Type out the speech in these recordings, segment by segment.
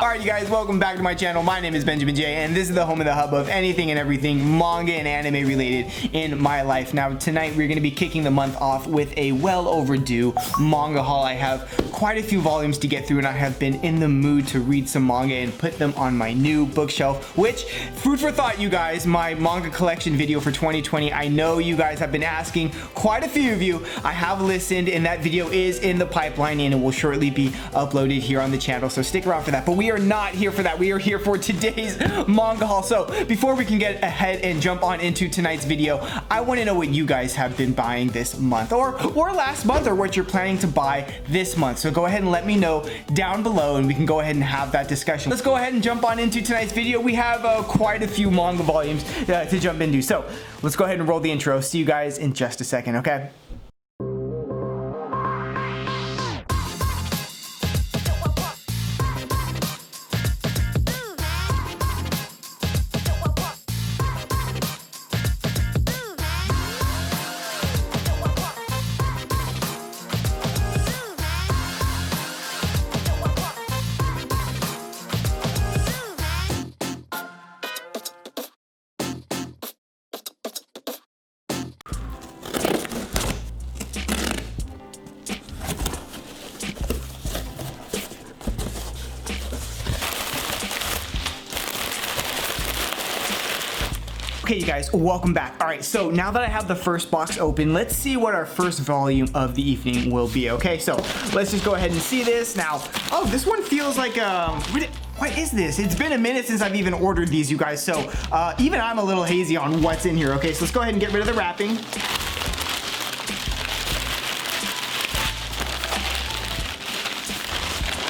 Alright, you guys, welcome back to my channel. My name is Benjamin J, and this is the home of the hub of anything and everything manga and anime related in my life. Now, tonight we're going to be kicking the month off with a well overdue manga haul. I have quite a few volumes to get through, and I have been in the mood to read some manga and put them on my new bookshelf, which, food for thought, you guys, my manga collection video for 2020. I know you guys have been asking, quite a few of you. I have listened, and that video is in the pipeline, and it will shortly be uploaded here on the channel, so stick around for that. But we are not here for that. We are here for today's manga haul. So before we can get ahead and jump on into tonight's video, I want to know what you guys have been buying this month or last month, or what you're planning to buy this month. So go ahead and let me know down below, and we can go ahead and have that discussion. Let's go ahead and jump on into tonight's video. We have quite a few manga volumes to jump into. So let's go ahead and roll the intro. See you guys in just a second, okay? Okay, you guys, welcome back. All right, so now that I have the first box open, let's see what our first volume of the evening will be, okay? So let's just go ahead and see this now. Oh, this one feels like, what is this? It's been a minute since I've even ordered these, you guys, so even I'm a little hazy on what's in here, okay? So let's go ahead and get rid of the wrapping.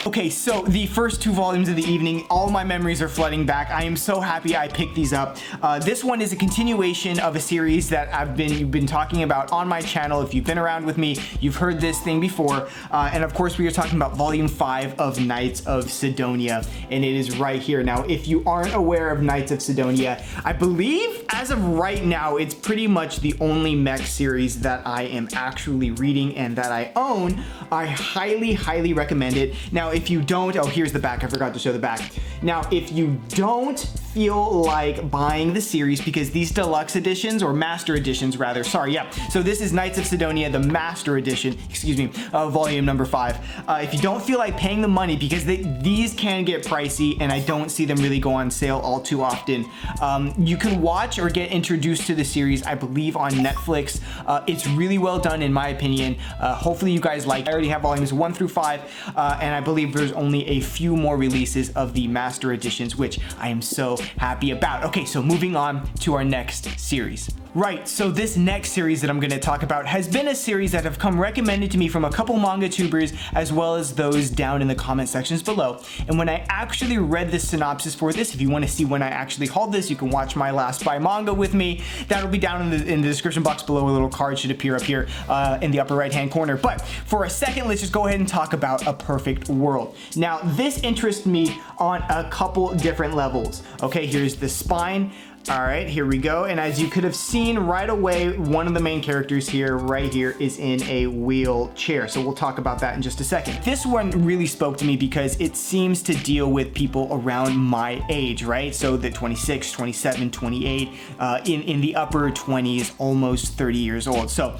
Okay, so the first two volumes of the evening, all my memories are flooding back. I am so happy I picked these up. This one is a continuation of a series that you've been talking about on my channel. If you've been around with me, you've heard this thing before. And of course, we are talking about volume 5 of Knights of Cydonia, and it is right here. Now, if you aren't aware of Knights of Cydonia, I believe as of right now, it's pretty much the only mech series that I am actually reading and that I own. I highly, highly recommend it. Now, if you don't, oh, here's the back. I forgot to show the back. Now, if you don't feel like buying the series, because these deluxe editions, or master editions rather, sorry, yeah. So this is Knights of Cydonia, the master edition, excuse me, volume number 5. If you don't feel like paying the money, because these can get pricey, and I don't see them really go on sale all too often, you can watch or get introduced to the series, I believe, on Netflix. It's really well done, in my opinion. Hopefully you guys like it. I already have volumes 1 through 5, and I believe there's only a few more releases of the master editions, which I am so happy about. Okay, so moving on to our next series. Right, so this next series that I'm going to talk about has been a series that have come recommended to me from a couple manga tubers, as well as those down in the comment sections below. And when I actually read the synopsis for this, if you want to see when I actually hauled this, you can watch my last buy manga with me. That'll be down in the description box below. A little card should appear up here in the upper right hand corner. But for a second, let's just go ahead and talk about A Perfect World. Now, this interests me on a couple different levels. Okay, here's the spine. All right, here we go. And as you could have seen right away, one of the main characters here, right here, is in a wheelchair. So we'll talk about that in just a second. This one really spoke to me because it seems to deal with people around my age, right? So the 26, 27, 28, in the upper 20s, almost 30 years old. So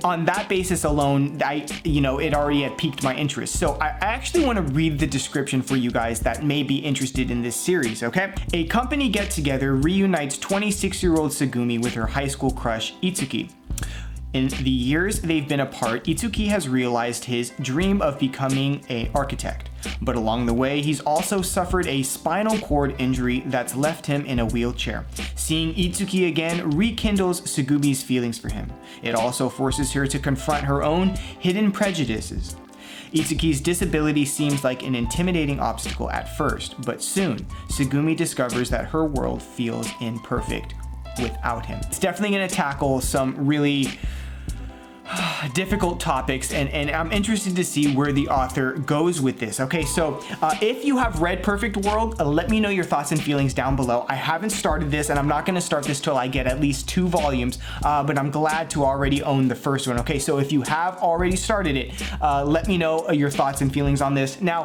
on that basis alone, it already had piqued my interest. So I actually want to read the description for you guys that may be interested in this series, okay? A company get-together reunites 26-year-old Tsugumi with her high school crush, Itsuki. In the years they've been apart, Itsuki has realized his dream of becoming an architect. But along the way, he's also suffered a spinal cord injury that's left him in a wheelchair. Seeing Itsuki again rekindles Tsugumi's feelings for him. It also forces her to confront her own hidden prejudices. Itsuki's disability seems like an intimidating obstacle at first, but soon, Tsugumi discovers that her world feels imperfect without him. It's definitely going to tackle some really difficult topics, and I'm interested to see where the author goes with this. Okay, so if you have read Perfect World, let me know your thoughts and feelings down below. I haven't started this, and I'm not going to start this till I get at least 2 volumes, but I'm glad to already own the first one. Okay, so if you have already started it, let me know your thoughts and feelings on this. Now,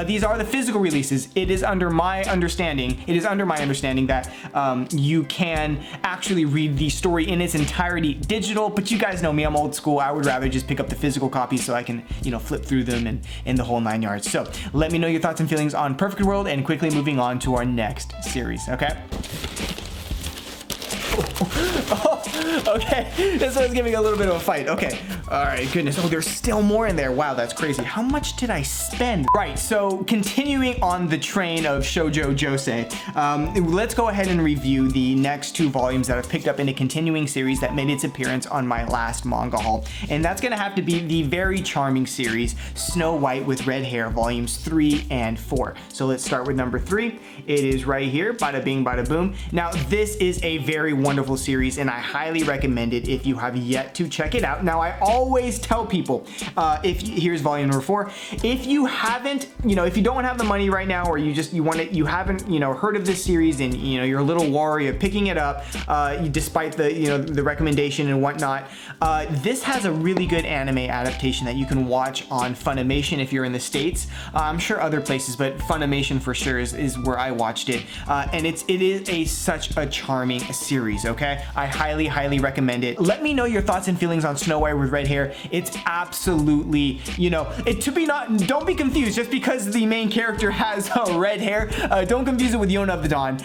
these are the physical releases. It is under my understanding that you can actually read the story in its entirety digital, but you guys know me, I'm old school. I would rather just pick up the physical copies so I can, you know, flip through them and in the whole 9 yards. So let me know your thoughts and feelings on Perfect World, and quickly moving on to our next series, okay? Okay, this one's giving a little bit of a fight. Okay, all right, goodness. Oh, there's still more in there. Wow, that's crazy. How much did I spend? Right, so continuing on the train of Shoujo Josei, let's go ahead and review the next 2 volumes that I've picked up in a continuing series that made its appearance on my last manga haul. And that's gonna have to be the very charming series, Snow White with Red Hair, volumes 3 and 4. So let's start with number 3. It is right here, bada bing, bada boom. Now, this is a very wonderful series, and I highly recommend it if you have yet to check it out. Now, I always tell people, here's volume number 4. If you haven't, you know, if you don't have the money right now, or you haven't, you know, heard of this series, and you know you're a little wary of picking it up, despite the, you know, the recommendation and whatnot, this has a really good anime adaptation that you can watch on Funimation if you're in the States. I'm sure other places, but Funimation for sure is where I watched it, and it is such a charming series. Okay, I highly recommend it. Let me know your thoughts and feelings on Snow White with Red Hair. It's absolutely, you know, don't be confused just because the main character has red hair. Don't confuse it with Yona of the Dawn,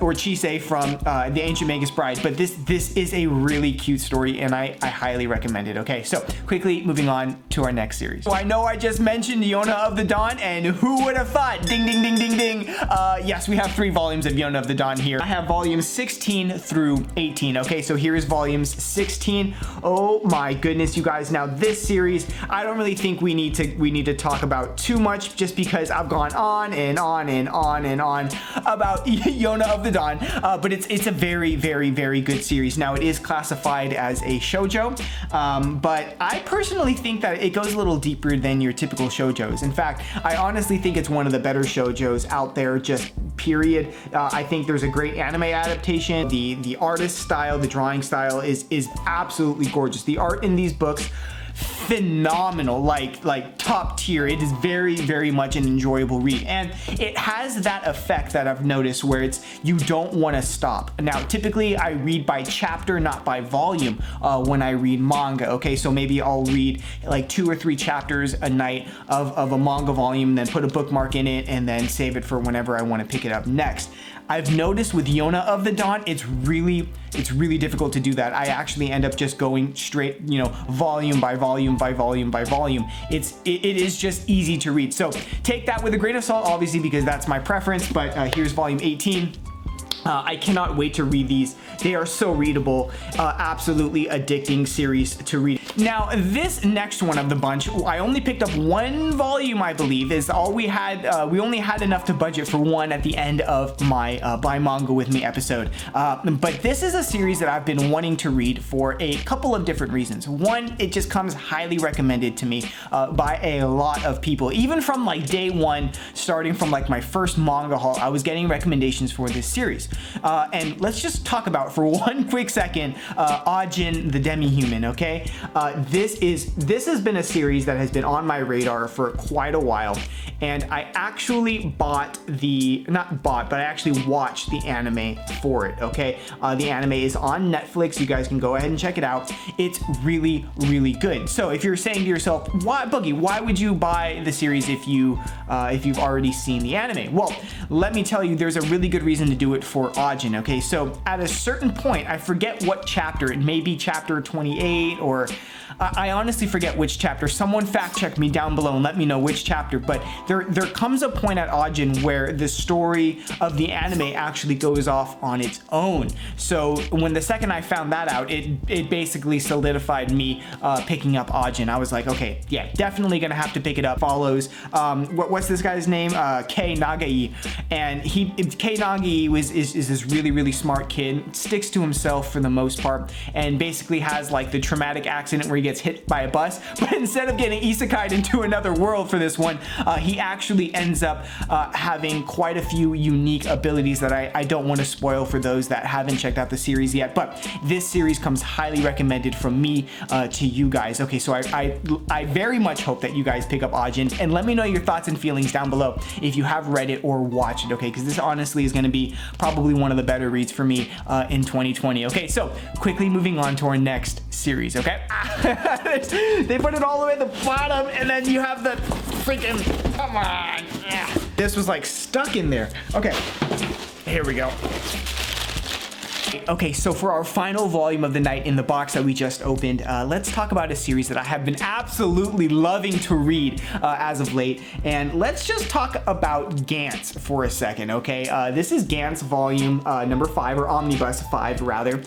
or Chise from the Ancient Magus Bride. But this is a really cute story, and I highly recommend it. Okay, so quickly moving on to our next series. So I know I just mentioned Yona of the Dawn, and who would have thought? Ding ding ding ding ding. Yes, we have 3 volumes of Yona of the Dawn here. I have volumes 16 through 18. Okay, so here is volumes 16. Oh my goodness, you guys. Now this series, I don't really think we need to talk about too much, just because I've gone on and on and on and on about Yona of the Dawn, but it's a very good series. Now, it is classified as a shoujo, but I personally think that it goes a little deeper than your typical shoujos. In fact, I honestly think it's one of the better shoujos out there, just period. I think there's a great anime adaptation. The artist style, the drawing style is absolutely gorgeous. The art in these books, phenomenal, like top tier. It is very much an enjoyable read, and it has that effect that I've noticed where you don't want to stop. Now, typically I read by chapter, not by volume, when I read manga. Okay, so maybe I'll read like 2 or 3 chapters a night of a manga volume, then put a bookmark in it, and then save it for whenever I want to pick it up next. I've noticed with Yona of the Dawn, it's really difficult to do that. I actually end up just going straight, you know, volume by volume by volume by volume. It is just easy to read. So take that with a grain of salt, obviously, because that's my preference, but here's volume 18. I cannot wait to read these. They are so readable, absolutely addicting series to read. Now, this next one of the bunch, I only picked up 1 volume, I believe, is all we had. We only had enough to budget for 1 at the end of my Buy Manga With Me episode. But this is a series that I've been wanting to read for a couple of different reasons. One, it just comes highly recommended to me by a lot of people. Even from like day 1, starting from like my first manga haul, I was getting recommendations for this series. And let's just talk about for 1 quick second, Ajin the Demihuman, okay? This has been a series that has been on my radar for quite a while, and I actually I actually watched the anime for it, okay? The anime is on Netflix. You guys can go ahead and check it out. It's really good. So if you're saying to yourself, why, Boogie, why would you buy the series if you've already seen the anime? Well, let me tell you, there's a really good reason to do it for Ajin, okay? So at a certain point, I forget what chapter, it may be chapter 28, or I honestly forget which chapter. Someone fact check me down below and let me know which chapter, but there comes a point at Ajin where the story of the anime actually goes off on its own. So when the second I found that out, it basically solidified me picking up Ajin. I was like, okay, yeah, definitely gonna have to pick it up. Follows, what's this guy's name? Kei Nagai, and Kei Nagai is is this really smart kid, sticks to himself for the most part, and basically has like the traumatic accident where he gets hit by a bus, but instead of getting isekai'd into another world for this one, he actually ends up having quite a few unique abilities that I don't want to spoil for those that haven't checked out the series yet, but this series comes highly recommended from me to you guys. Okay, so I very much hope that you guys pick up Ajin, and let me know your thoughts and feelings down below if you have read it or watched it, okay, because this honestly is going to be probably one of the better reads for me in 2020. Okay, so quickly moving on to our next series, okay? They put it all the way at the bottom, and then you have the freaking, come on. This was like stuck in there. Okay, here we go. Okay, so for our final volume of the night in the box that we just opened, let's talk about a series that I have been absolutely loving to read as of late, and let's just talk about Gantz for a second, okay? This is Gantz volume number 5, or Omnibus 5 rather.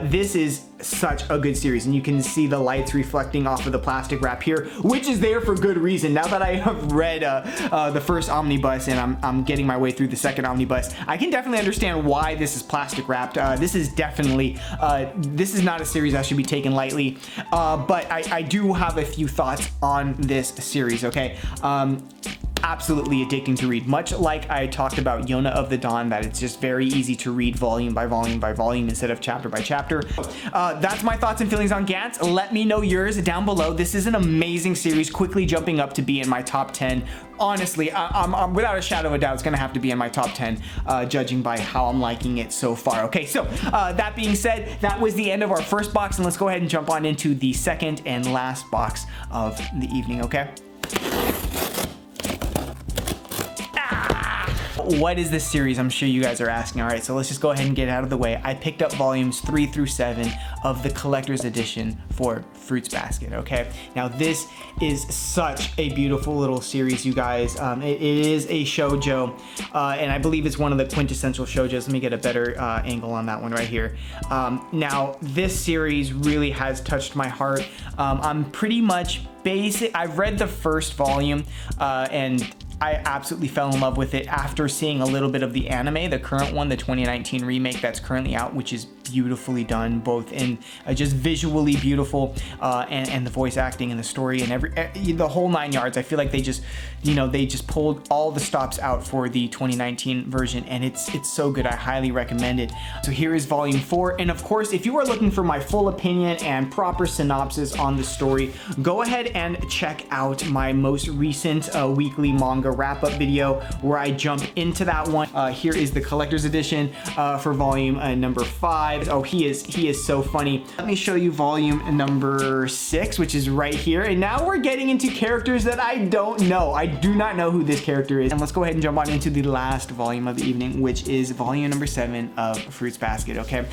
This is such a good series, and you can see the lights reflecting off of the plastic wrap here, which is there for good reason. Now that I have read the first omnibus and I'm getting my way through the second omnibus, I can definitely understand why this is plastic wrapped. This is definitely, this is not a series that should be taken lightly, but I do have a few thoughts on this series, okay? Absolutely addicting to read, much like I talked about Yona of the Dawn, that it's just very easy to read volume by volume by volume instead of chapter by chapter. That's my thoughts and feelings on Gantz. Let me know yours down below. This is an amazing series, quickly jumping up to be in my top 10. Honestly, I'm without a shadow of a doubt, it's gonna have to be in my top 10, judging by how I'm liking it so far. Okay, so that being said, that was the end of our first box, and let's go ahead and jump on into the second and last box of the evening, okay? What is this series? I'm sure you guys are asking. All right, so let's just go ahead and get it out of the way. I picked up volumes 3 through 7 of the collector's edition for Fruits Basket, okay? Now, this is such a beautiful little series, you guys. It is a shoujo, and I believe it's one of the quintessential shoujos. Let me get a better angle on that one right here. Now, this series really has touched my heart. I'm pretty much basic. I've read the first volume, and I absolutely fell in love with it after seeing a little bit of the anime, the current one, the 2019 remake that's currently out, which is beautifully done, both in just visually beautiful and the voice acting and the story and the whole 9 yards. I feel like they just, they just pulled all the stops out for the 2019 version, and it's so good. I highly recommend it. So here is volume 4, and of course, if you are looking for my full opinion and proper synopsis on the story, go ahead and check out my most recent weekly manga wrap-up video where I jump into that one. Here is the collector's edition for volume number 5. Oh, he is so funny. Let me show you volume number 6, which is right here. And now we're getting into characters that I don't know. I do not know who this character is. And let's go ahead and jump on into the last volume of the evening, which is volume number 7 of Fruits Basket, okay?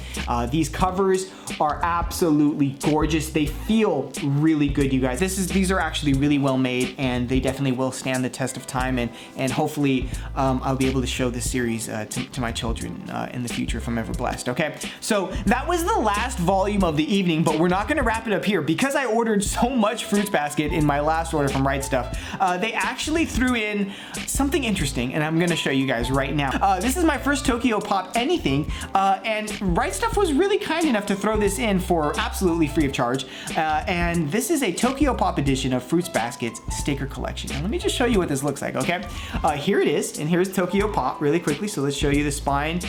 These covers are absolutely gorgeous. They feel really good, you guys. These are actually really well made, and they definitely will stand the test of time, and hopefully I'll be able to show this series to my children in the future if I'm ever blessed, okay? So that was the last volume of the evening, but we're not gonna wrap it up here. Because I ordered so much Fruits Basket in my last order from Right Stuff, they actually threw in something interesting, and I'm gonna show you guys right now. This is my first Tokyo Pop anything, and Right Stuff was really kind enough to throw this in for absolutely free of charge, and this is a Tokyo Pop edition of Fruits Basket's sticker collection. Now, let me just show you what this looks like, okay? Here it is, and here's Tokyo Pop really quickly. So let's show you the spine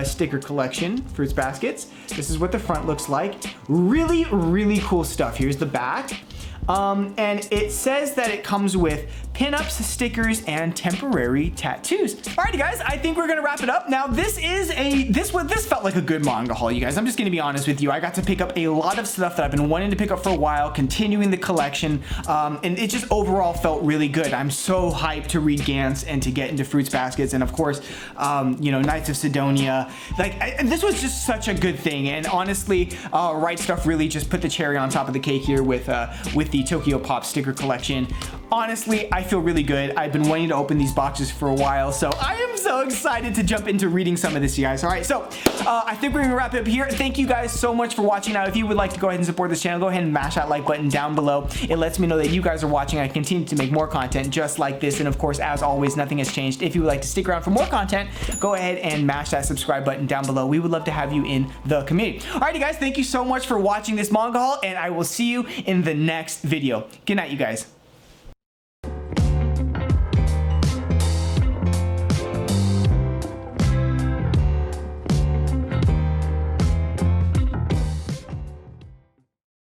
sticker collection, Fruits Baskets. This is what the front looks like. Really, really cool stuff. Here's the back. And it says that it comes with pinups, stickers, and temporary tattoos. Alrighty guys, I think we're gonna wrap it up. Now this felt like a good manga haul, you guys. I'm just gonna be honest with you. I got to pick up a lot of stuff that I've been wanting to pick up for a while, continuing the collection, and it just overall felt really good. I'm so hyped to read Gantz and to get into Fruits Baskets, and of course, Knights of Cydonia. This was just such a good thing, and honestly, Right Stuff really just put the cherry on top of the cake here with the Tokyo Pop sticker collection. Honestly, I I feel really good. I've been wanting to open these boxes for a while, so I am so excited to jump into reading some of this, you guys. All right, so I think we're gonna wrap it up here. Thank you guys so much for watching. Now, if you would like to go ahead and support this channel, go ahead and mash that like button down below. It lets me know that you guys are watching. I continue to make more content just like this, and of course, as always, nothing has changed. If you would like to stick around for more content, go ahead and mash that subscribe button down below. We would love to have you in the community. Alrighty, guys, thank you so much for watching this manga haul, and I will see you in the next video. Good night, you guys.